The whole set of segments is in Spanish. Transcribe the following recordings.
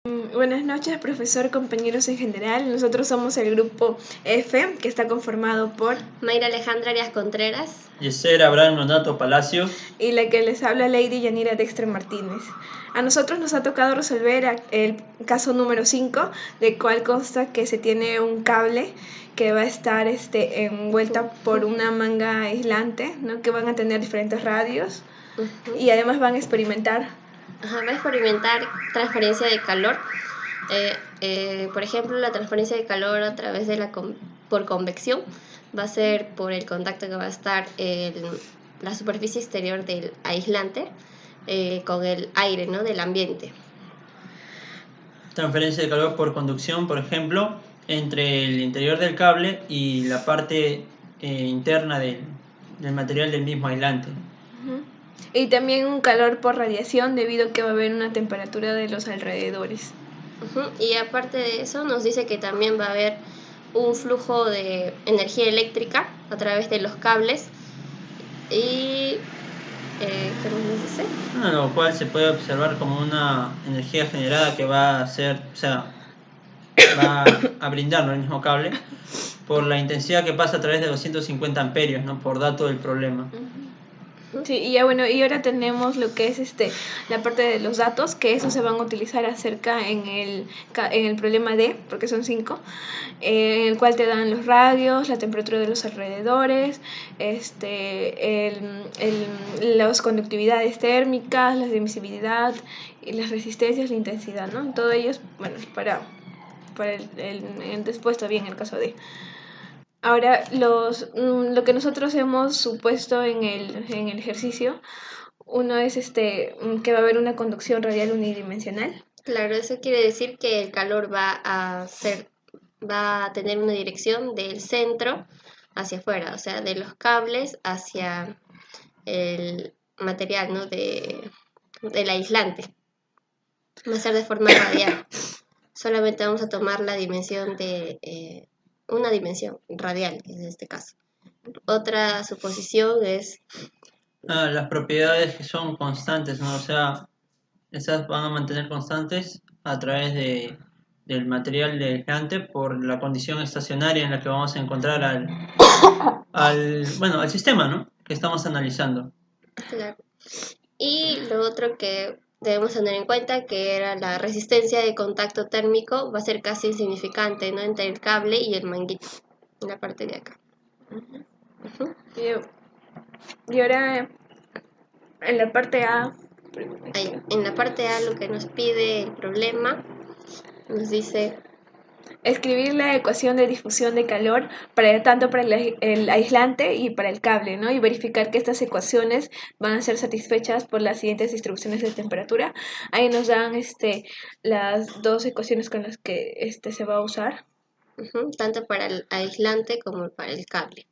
Buenas noches, profesor, compañeros en general. Nosotros somos el grupo F, que está conformado por Mayra Alejandra Arias Contreras, Yeser Abraham Nonato Palacios y la que les habla Lady Yanira Dextre Martínez. A nosotros nos ha tocado resolver el caso número 5, de cual consta que se tiene un cable que va a estar envuelta por una manga aislante, ¿no? Que van a tener diferentes radios y además van a experimentar. Va a experimentar transferencia de calor. Por ejemplo, la transferencia de calor a través de por convección va a ser por el contacto que va a estar la superficie exterior del aislante con el aire, ¿no?, del ambiente. Transferencia de calor por conducción, por ejemplo, entre el interior del cable y la parte interna del material del mismo aislante. Y también un calor por radiación debido a que va a haber una temperatura de los alrededores. Y aparte de eso nos dice que también va a haber un flujo de energía eléctrica a través de los cables y ¿qué más nos dice? Lo cual se puede observar como una energía generada que va a ser, va a brindarlo el mismo cable por la intensidad que pasa a través de 250 amperios, ¿no? Por dato del problema. Sí, y ya bueno, y ahora tenemos lo que es la parte de los datos, que eso se van a utilizar acerca en el problema D, porque son 5, en el cual te dan los radios, la temperatura de los alrededores, las conductividades térmicas, la emisividad, y las resistencias, la intensidad, ¿no? Todo ello es, bueno, para después todavía en el caso D. Ahora, lo que nosotros hemos supuesto en el ejercicio, uno es que va a haber una conducción radial unidimensional. Claro, eso quiere decir que el calor va a tener una dirección del centro hacia afuera, o sea, de los cables hacia el material, ¿no?, del aislante. Va a ser de forma radial. Solamente vamos a tomar la dimensión de una dimensión radial, en este caso. Otra suposición es las propiedades que son constantes, ¿no? O sea, esas van a mantener constantes a través del material del aislante por la condición estacionaria en la que vamos a encontrar al sistema, ¿no?, que estamos analizando. Claro. Y lo otro que debemos tener en cuenta, que era la resistencia de contacto térmico, va a ser casi insignificante, ¿no?, entre el cable y el manguito, en la parte de acá. Y ahora, en la parte A, Ahí, en la parte A, lo que nos pide el problema, nos dice escribir la ecuación de difusión de calor tanto para el aislante y para el cable, ¿no? Y verificar que estas ecuaciones van a ser satisfechas por las siguientes distribuciones de temperatura. Ahí nos dan las dos ecuaciones con las que se va a usar. Tanto para el aislante como para el cable.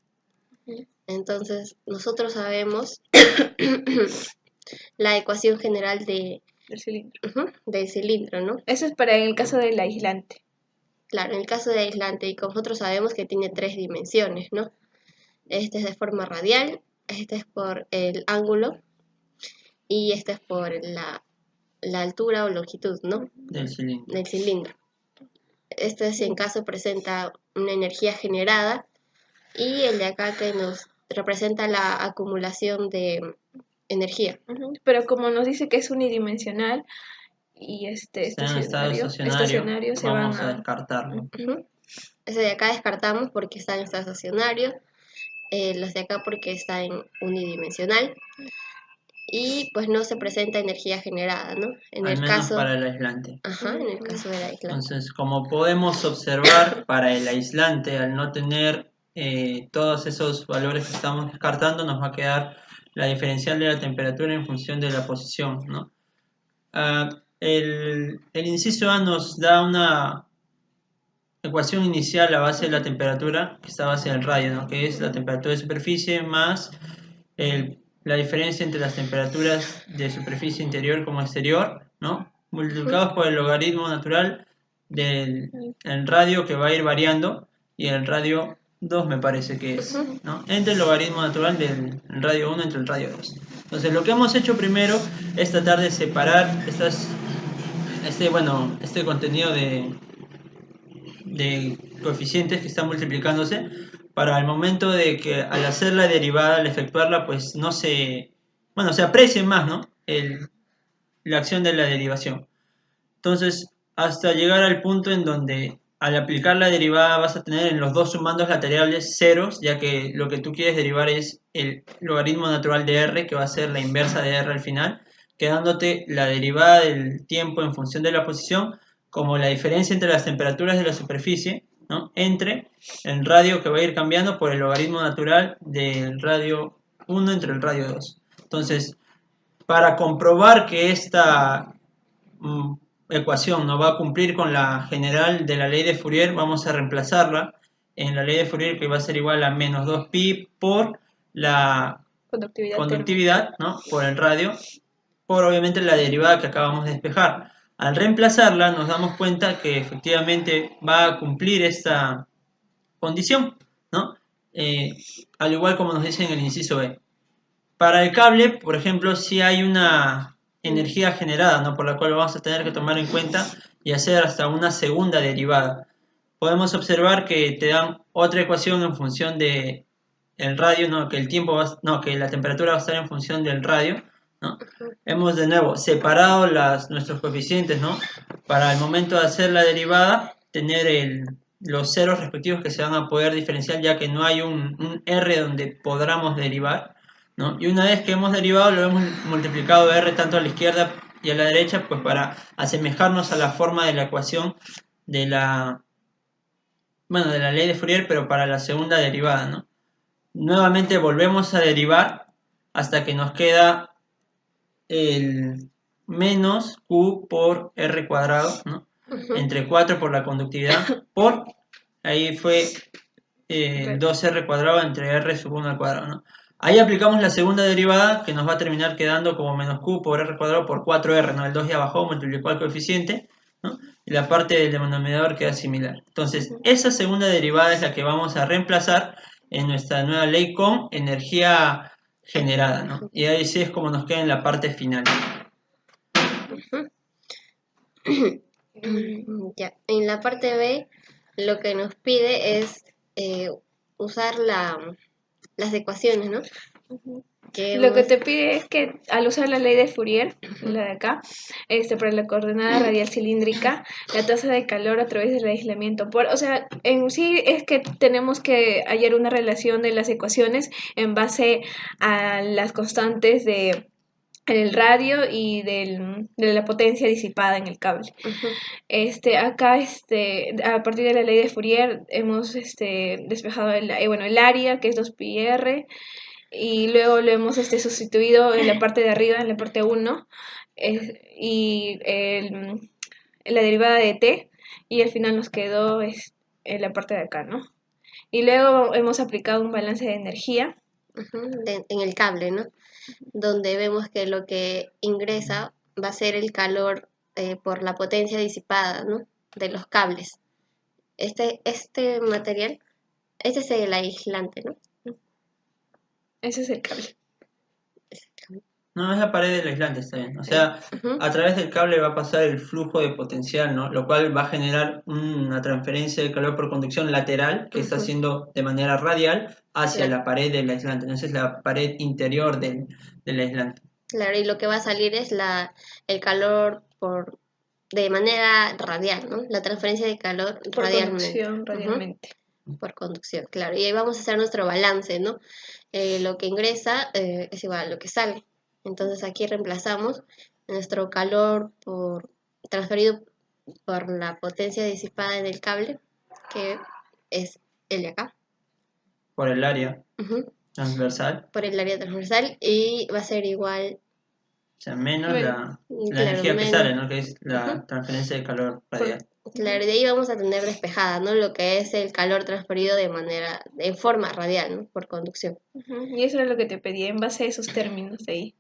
Entonces, nosotros sabemos la ecuación general del cilindro, ¿no? Eso es para el caso del aislante. Claro, en el caso del aislante, y como nosotros sabemos que tiene 3 dimensiones, ¿no? Este es de forma radial, este es por el ángulo y este es por la altura o longitud, ¿no?, Del cilindro. Del cilindro. Este es en caso presenta una energía generada, y el de acá que nos representa la acumulación de energía. Pero como nos dice que es unidimensional y estacionario, se vamos van a descartarlo. Ese de acá descartamos porque está en estado estacionario, los de acá porque está en unidimensional, y pues no se presenta energía generada, ¿no? Al menos para el aislante. En el caso del aislante. Entonces, como podemos observar, para el aislante, al no tener todos esos valores que estamos descartando, nos va a quedar la diferencial de la temperatura en función de la posición, ¿no? El inciso A nos da una ecuación inicial a base de la temperatura, que está a base del radio, ¿no?, que es la temperatura de superficie más la diferencia entre las temperaturas de superficie interior como exterior, ¿no?, multiplicados por el logaritmo natural del radio, que va a ir variando, y el radio 2 me parece que es, ¿no?, entre el logaritmo natural del radio 1 entre el radio 2. Entonces, lo que hemos hecho primero es tratar de separar este contenido de coeficientes que están multiplicándose para el momento de que al hacer la derivada, al efectuarla, pues no se, bueno, se aprecie más, ¿no? La acción de la derivación. Entonces, hasta llegar al punto en donde al aplicar la derivada vas a tener en los dos sumandos laterales ceros, ya que lo que tú quieres derivar es el logaritmo natural de r, que va a ser la inversa de r al final, quedándote la derivada del tiempo en función de la posición como la diferencia entre las temperaturas de la superficie, ¿no? Entre el radio que va a ir cambiando por el logaritmo natural del radio 1 entre el radio 2. Entonces, para comprobar que esta ecuación no va a cumplir con la general de la ley de Fourier, vamos a reemplazarla en la ley de Fourier, que va a ser igual a menos 2pi por la conductividad, ¿no? Por el radio, por obviamente la derivada que acabamos de despejar. Al reemplazarla nos damos cuenta que efectivamente va a cumplir esta condición, ¿no? Al igual como nos dice en el inciso B. Para el cable, por ejemplo, si hay una energía generada, ¿no? Por la cual vamos a tener que tomar en cuenta y hacer hasta una segunda derivada. Podemos observar que te dan otra ecuación en función de el radio, ¿no? Que el tiempo que la temperatura va a estar en función del radio, ¿no? Hemos de nuevo separado nuestros coeficientes, ¿no? Para el momento de hacer la derivada, tener los ceros respectivos que se van a poder diferenciar, ya que no hay un R donde podamos derivar, ¿no? Y una vez que hemos derivado, lo hemos multiplicado R tanto a la izquierda y a la derecha, pues para asemejarnos a la forma de la ecuación de de la ley de Fourier, pero para la segunda derivada, ¿no? Nuevamente volvemos a derivar hasta que nos queda el menos Q por R cuadrado, ¿no? Entre 4 por la conductividad, ahí fue 2R cuadrado entre R sub 1 al cuadrado, ¿no? Ahí aplicamos la segunda derivada, que nos va a terminar quedando como menos Q por R cuadrado por 4R, ¿no? El 2 ya bajó, multiplicó al coeficiente, ¿no? Y la parte del denominador queda similar. Entonces, esa segunda derivada es la que vamos a reemplazar en nuestra nueva ley con energía generada, ¿no? Y ahí sí es como nos queda en la parte final. Ya. En la parte B, lo que nos pide es usar las ecuaciones, ¿no? Lo que te pide es que al usar la ley de Fourier, la de acá, para la coordenada radial cilíndrica, la tasa de calor a través del aislamiento. O sea, en sí es que tenemos que hallar una relación de las ecuaciones en base a las constantes en el radio y de la potencia disipada en el cable. Acá, a partir de la ley de Fourier, hemos despejado el área, que es 2πr, y luego lo hemos sustituido en la parte de arriba, en la parte 1, y la derivada de t, y al final nos quedó en la parte de acá, ¿no? Y luego hemos aplicado un balance de energía. En el cable, ¿no? Donde vemos que lo que ingresa va a ser el calor por la potencia disipada, ¿no? De los cables. Este material, este es el aislante, ¿no? Ese es el cable. No, es la pared del aislante, está bien. O sea, a través del cable va a pasar el flujo de potencial, ¿no? Lo cual va a generar una transferencia de calor por conducción lateral que está haciendo de manera radial hacia la pared del aislante. Entonces, la pared interior del aislante. Claro, y lo que va a salir es el calor de manera radial, ¿no? La transferencia de calor radialmente. Por conducción, claro. Y ahí vamos a hacer nuestro balance, ¿no? Lo que ingresa es igual a lo que sale. Entonces aquí reemplazamos nuestro calor transferido por la potencia disipada en el cable, que es el de acá. Por el área transversal. Por el área transversal, y va a ser igual. O sea, menos la energía que sale, ¿no? Que es la transferencia de calor radial. Claro, de ahí vamos a tener despejada, ¿no? Lo que es el calor transferido en forma radial, ¿no? Por conducción. Y eso es lo que te pedí en base a esos términos de ahí.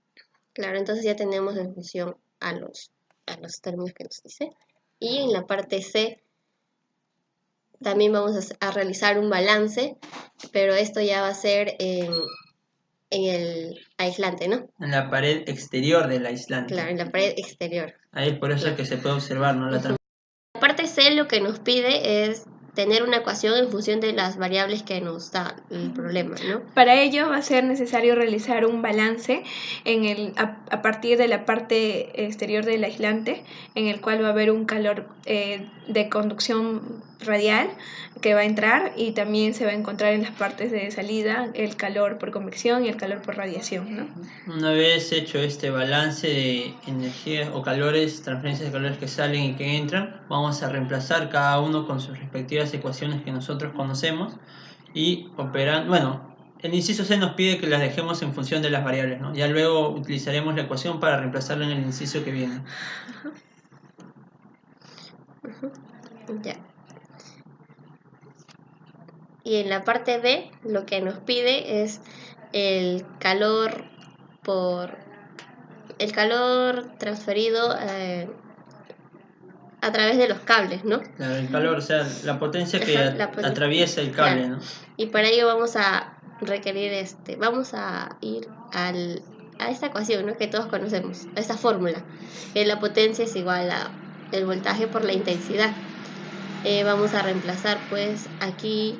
Claro, entonces ya tenemos en función a los términos que nos dice. Y en la parte C también vamos a realizar un balance, pero esto ya va a ser en el aislante, ¿no? En la pared exterior del aislante. Claro, en la pared exterior. Ahí es por eso Claro. que se puede observar, ¿no? La La parte C lo que nos pide es tener una ecuación en función de las variables que nos da el problema, ¿no? Para ello va a ser necesario realizar un balance a partir de la parte exterior del aislante, en el cual va a haber un calor de conducción radial que va a entrar, y también se va a encontrar en las partes de salida el calor por convección y el calor por radiación, ¿no? Una vez hecho este balance de energías o calores, transferencias de calores que salen y que entran, vamos a reemplazar cada uno con sus respectivas ecuaciones que nosotros conocemos y operan. Bueno, el inciso C nos pide que las dejemos en función de las variables, ¿no? Ya luego utilizaremos la ecuación para reemplazarla en el inciso que viene. Ya. Y en la parte B lo que nos pide es el calor transferido a través de los cables, ¿no? Claro, el calor, o sea, la potencia que Ajá, la potencia. atraviesa el cable, Claro. ¿no? Y para ello vamos a requerir vamos a ir a esta ecuación, ¿no? Que todos conocemos, a esta fórmula, que la potencia es igual a el voltaje por la intensidad. Vamos a reemplazar pues aquí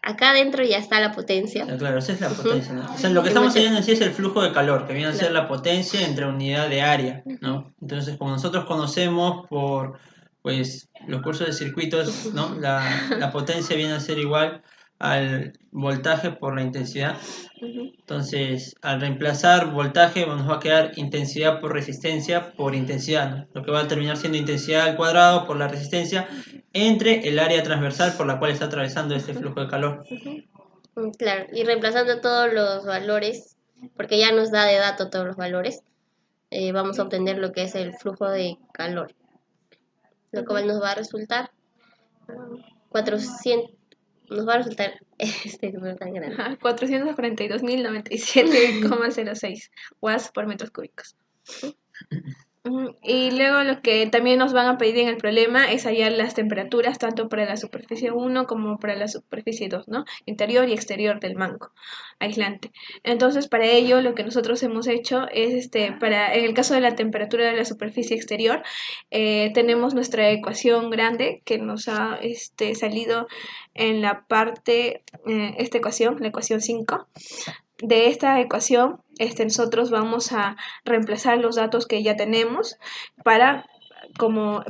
acá adentro ya está la potencia. Claro, esa es la potencia, ¿no? O sea, lo que estamos hallando en sí es el flujo de calor, que viene a ser la potencia entre unidad de área, ¿no? Entonces, como nosotros conocemos por pues los cursos de circuitos, ¿no? La potencia viene a ser igual al voltaje por la intensidad. Entonces, al reemplazar voltaje, nos va a quedar intensidad por resistencia por intensidad, ¿no? Lo que va a terminar siendo intensidad al cuadrado por la resistencia entre el área transversal por la cual está atravesando este flujo de calor. Claro, y reemplazando todos los valores, porque ya nos da de dato todos los valores, vamos a obtener lo que es el flujo de calor, lo cual nos va a resultar 400, nos va a resultar este número tan grande. 442.097,06 watts por metros cúbicos. Y luego lo que también nos van a pedir en el problema es hallar las temperaturas tanto para la superficie 1 como para la superficie 2, ¿no? Interior y exterior del mango aislante. Entonces, para ello lo que nosotros hemos hecho es, en el caso de la temperatura de la superficie exterior, tenemos nuestra ecuación grande que nos ha salido en la parte, esta ecuación, la ecuación 5. De esta ecuación, nosotros vamos a reemplazar los datos que ya tenemos para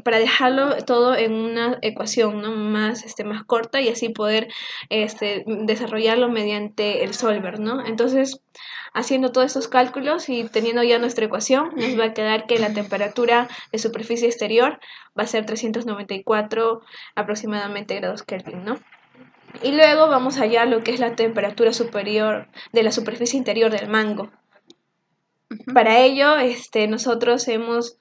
dejarlo todo en una ecuación, ¿no? más corta, y así poder desarrollarlo mediante el solver, ¿no? Entonces, haciendo todos estos cálculos y teniendo ya nuestra ecuación, nos va a quedar que la temperatura de superficie exterior va a ser 394 aproximadamente grados Kelvin, ¿no? Y luego vamos a hallar lo que es la temperatura superior de la superficie interior del mango. Para ello, nosotros hemos,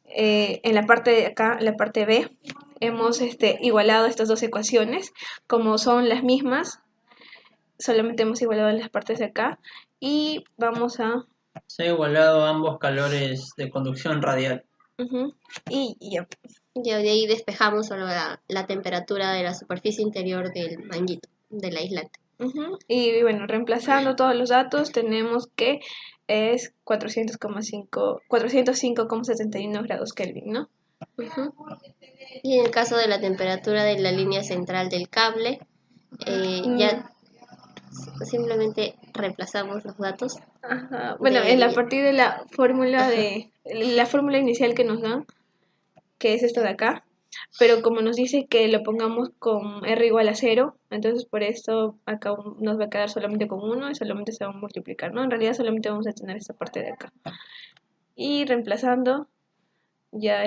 en la parte de acá, la parte B, hemos igualado estas dos ecuaciones. Como son las mismas, solamente hemos igualado las partes de acá. Y vamos a... Se ha igualado ambos calores de conducción radial. Y ya. Ya de ahí despejamos solo la temperatura de la superficie interior del manguito, del aislante. Y bueno, reemplazando todos los datos, tenemos que es 405,71 grados Kelvin, ¿no? Y en el caso de la temperatura de la línea central del cable, ya simplemente reemplazamos los datos. Ajá. Bueno, a partir de la fórmula inicial que nos dan, que es esta de acá, pero como nos dice que lo pongamos con R igual a 0, entonces por esto acá nos va a quedar solamente con 1 y solamente se va a multiplicar, ¿no? En realidad solamente vamos a tener esta parte de acá. Y reemplazando, ya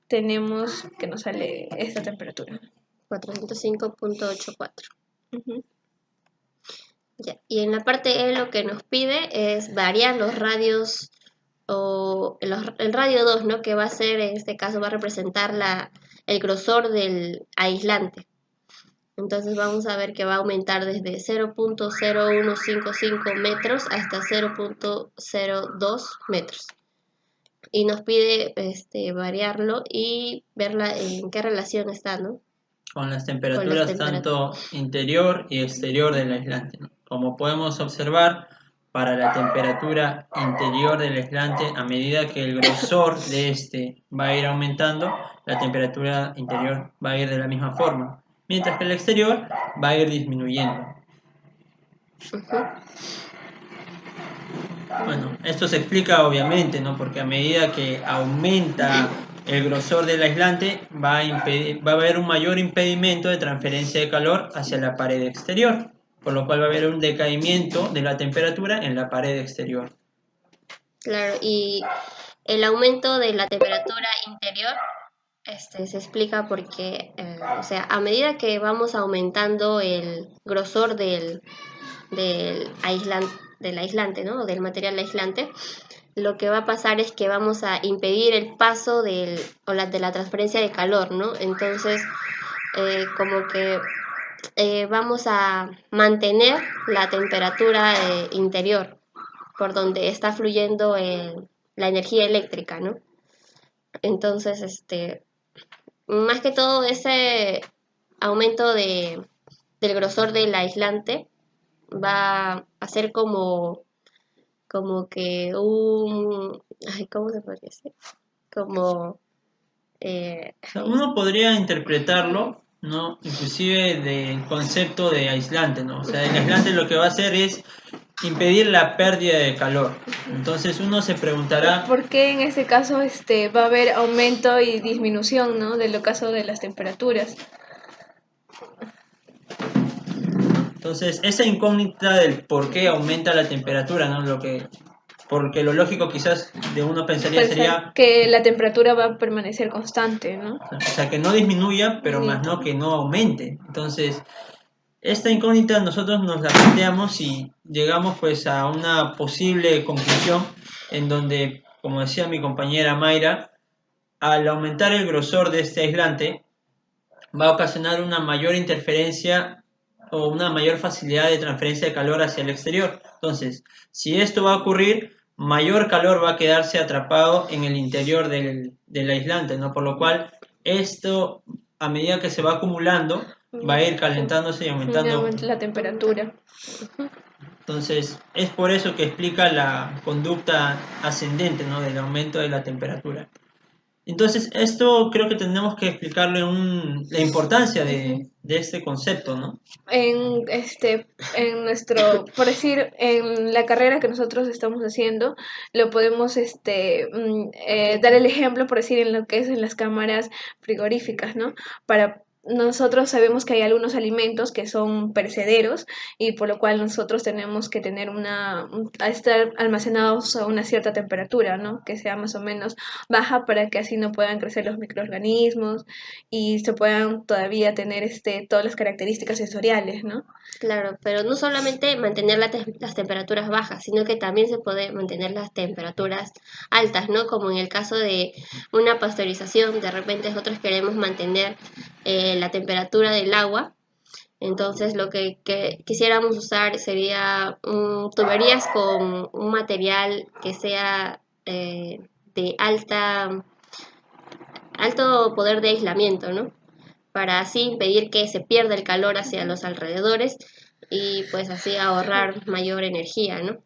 tenemos que nos sale esta temperatura. 405.84. Ya. Y en la parte E lo que nos pide es variar los radios o el radio 2, ¿no? Que va a ser, en este caso, va a representar el grosor del aislante. Entonces vamos a ver que va a aumentar desde 0.0155 metros hasta 0.02 metros. Y nos pide variarlo y verla en qué relación está, ¿no? con las con las temperaturas temperaturas. tanto interior y exterior del aislante, ¿no? Como podemos observar, para la temperatura interior del aislante, a medida que el grosor de este va a ir aumentando, la temperatura interior va a ir de la misma forma, mientras que el exterior va a ir disminuyendo. Ujú. Bueno, esto se explica obviamente, ¿no? Porque a medida que aumenta el grosor del aislante, va a haber un mayor impedimento de transferencia de calor hacia la pared exterior, por lo cual va a haber un decaimiento de la temperatura en la pared exterior. Claro, y el aumento de la temperatura interior se explica porque, o sea, a medida que vamos aumentando el grosor del aislante, ¿no? Del material aislante, lo que va a pasar es que vamos a impedir el paso de la transferencia de calor, ¿no? Entonces, como que vamos a mantener la temperatura interior por donde está fluyendo la energía eléctrica, ¿no? Entonces, más que todo ese aumento del grosor del aislante va a ser como que ay, ¿cómo se podría decir? Como, O sea, uno podría interpretarlo, ¿no? Inclusive del concepto de aislante, ¿no? O sea, el aislante lo que va a hacer es impedir la pérdida de calor. Entonces uno se preguntará, ¿Por qué en ese caso va a haber aumento y disminución, ¿no? De lo caso de las temperaturas. entonces esa incógnita del por qué aumenta la temperatura, ¿no? Porque lo lógico quizás de uno pensaría Pensar sería, que la temperatura va a permanecer constante, ¿no? o sea, que no disminuya, pero más no que no aumente. Entonces, esta incógnita nosotros nos la planteamos y llegamos pues a una posible conclusión en donde, como decía mi compañera Mayra, al aumentar el grosor de este aislante va a ocasionar una mayor interferencia o una mayor facilidad de transferencia de calor hacia el exterior. Entonces, si esto va a ocurrir, mayor calor va a quedarse atrapado en el interior del aislante, ¿no? Por lo cual, esto, a medida que se va acumulando, va a ir calentándose y aumentando. Aumenta la temperatura. Entonces, es por eso que explica la conducta ascendente, ¿no? Del aumento de la temperatura. Entonces, esto creo que tenemos que explicarle la importancia de este concepto, ¿no? En nuestro, por decir, en la carrera que nosotros estamos haciendo, lo podemos dar el ejemplo, por decir, en lo que es en las cámaras frigoríficas, ¿no? Para nosotros sabemos que hay algunos alimentos que son perecederos y por lo cual nosotros tenemos que tener a estar almacenados a una cierta temperatura, ¿no? Que sea más o menos baja para que así no puedan crecer los microorganismos y se puedan todavía tener todas las características sensoriales, ¿no? claro, pero no solamente mantener las temperaturas bajas, sino que también se puede mantener las temperaturas altas, ¿no? Como en el caso de una pasteurización, de repente nosotros queremos mantener la temperatura del agua, entonces lo que quisiéramos usar sería tuberías con un material que sea de alto poder de aislamiento, ¿no? Para así impedir que se pierda el calor hacia los alrededores y pues así ahorrar mayor energía, ¿no?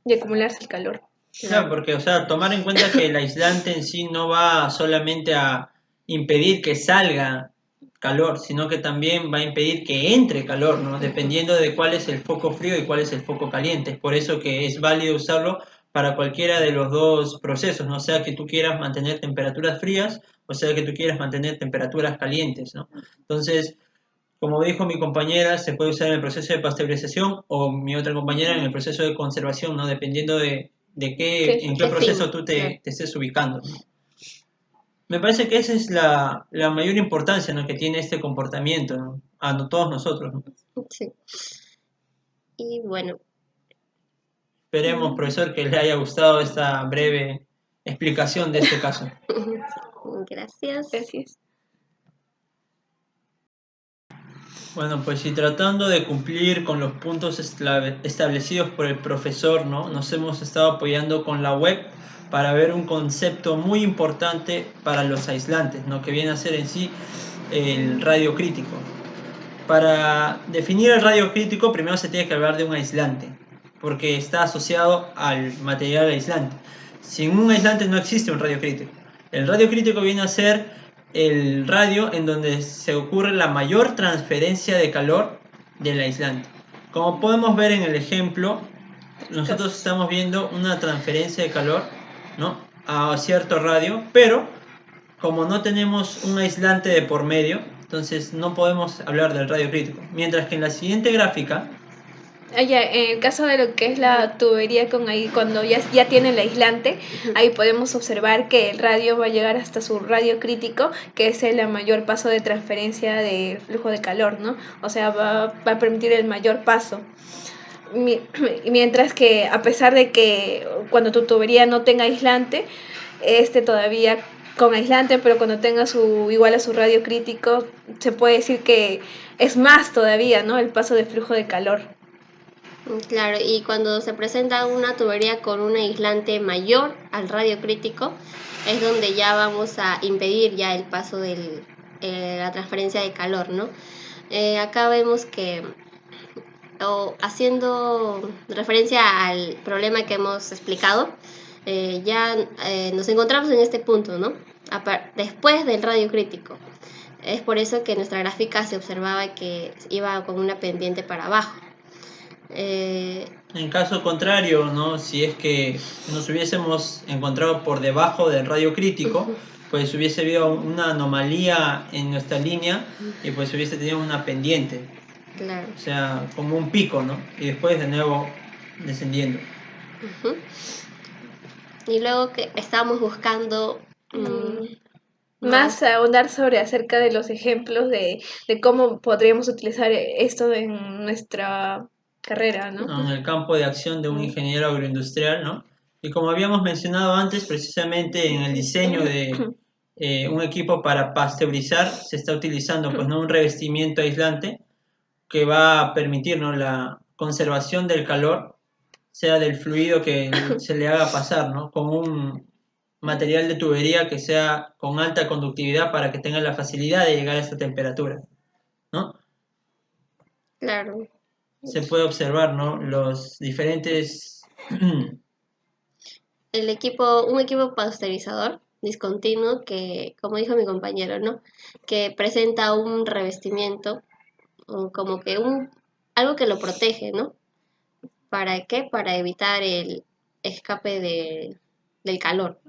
Y acumularse el calor. Claro, porque, o sea, tomar en cuenta que el aislante en sí no va solamente a impedir que salga calor, sino que también va a impedir que entre calor, ¿no? Dependiendo de cuál es el foco frío y cuál es el foco caliente. Es por eso que es válido usarlo para cualquiera de los dos procesos, ¿no? Sea que tú quieras mantener temperaturas frías o sea que tú quieras mantener temperaturas calientes, ¿no? Entonces, como dijo mi compañera, se puede usar en el proceso de pasteurización o mi otra compañera en el proceso de conservación, ¿no? Dependiendo en qué ¿Qué proceso fin? tú Claro. te estés ubicando, ¿no? Me parece que esa es la mayor importancia, ¿no? Que tiene este comportamiento, ¿no? Todos nosotros, ¿no? Sí. Y bueno, Esperemos, profesor, que le haya gustado esta breve explicación de este caso. gracias. Gracias. Bueno, pues y tratando de cumplir con los puntos establecidos por el profesor, ¿no? Nos hemos estado apoyando con la web para ver un concepto muy importante para los aislantes, ¿no? Que viene a ser en sí el radio crítico. Para definir el radio crítico, primero se tiene que hablar de un aislante, porque está asociado al material aislante. Sin un aislante no existe un radio crítico. El radio crítico viene a ser el radio en donde se ocurre la mayor transferencia de calor del aislante. Como podemos ver en el ejemplo, nosotros estamos viendo una transferencia de calor, ¿no?, a cierto radio, pero como no tenemos un aislante de por medio, entonces no podemos hablar del radio crítico. Mientras que en la siguiente gráfica, Ya, en el caso de lo que es la tubería con ahí, cuando ya tiene el aislante, ahí podemos observar que el radio va a llegar hasta su radio crítico, que es el mayor paso de transferencia de flujo de calor, ¿no? O sea, va a permitir el mayor paso. Mientras que a pesar de que cuando tu tubería no tenga aislante, todavía con aislante, pero cuando tenga igual a su radio crítico, se puede decir que es más todavía, ¿no?, el paso de flujo de calor. Claro, y cuando se presenta una tubería con un aislante mayor al radio crítico, es donde ya vamos a impedir ya el paso de la transferencia de calor, ¿no? Acá vemos que, haciendo referencia al problema que hemos explicado, ya nos encontramos en este punto, ¿no? Después del radio crítico. Es por eso que en nuestra gráfica se observaba que iba con una pendiente para abajo. En caso contrario, ¿no?, si es que nos hubiésemos encontrado por debajo del radio crítico, pues hubiese habido una anomalía en nuestra línea y pues hubiese tenido una pendiente. Claro. O sea, como un pico, ¿no? Y después de nuevo descendiendo. Y luego que estábamos buscando más ahondar acerca de los ejemplos de cómo podríamos utilizar esto en nuestra carrera, ¿no? En el campo de acción de un ingeniero agroindustrial, ¿no? Y como habíamos mencionado antes, precisamente en el diseño de un equipo para pasteurizar se está utilizando, pues, ¿no?, un revestimiento aislante que va a permitir, ¿no?, la conservación del calor, sea del fluido que se le haga pasar, ¿no?, con un material de tubería que sea con alta conductividad para que tenga la facilidad de llegar a esta temperatura, ¿no? Claro. Se puede observar, ¿no?, los diferentes un equipo pasteurizador discontinuo que, como dijo mi compañero, ¿no?, que presenta un revestimiento, como que algo que lo protege, ¿no? ¿Para qué? Para evitar el escape del calor,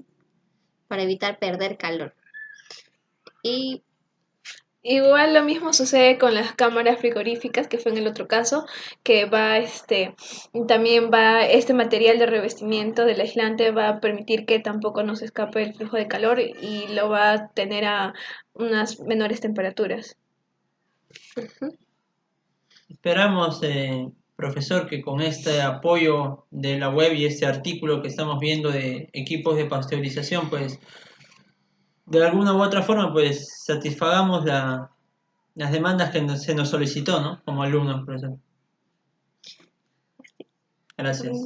para evitar perder calor. Y igual lo mismo sucede con las cámaras frigoríficas, que fue en el otro caso, que también va este material de revestimiento del aislante va a permitir que tampoco nos escape el flujo de calor y lo va a tener a unas menores temperaturas. Esperamos, profesor, que con este apoyo de la web y este artículo que estamos viendo de equipos de pasteurización, pues de alguna u otra forma, pues satisfagamos las demandas que se nos solicitó, ¿no?, como alumnos, profesor. Gracias.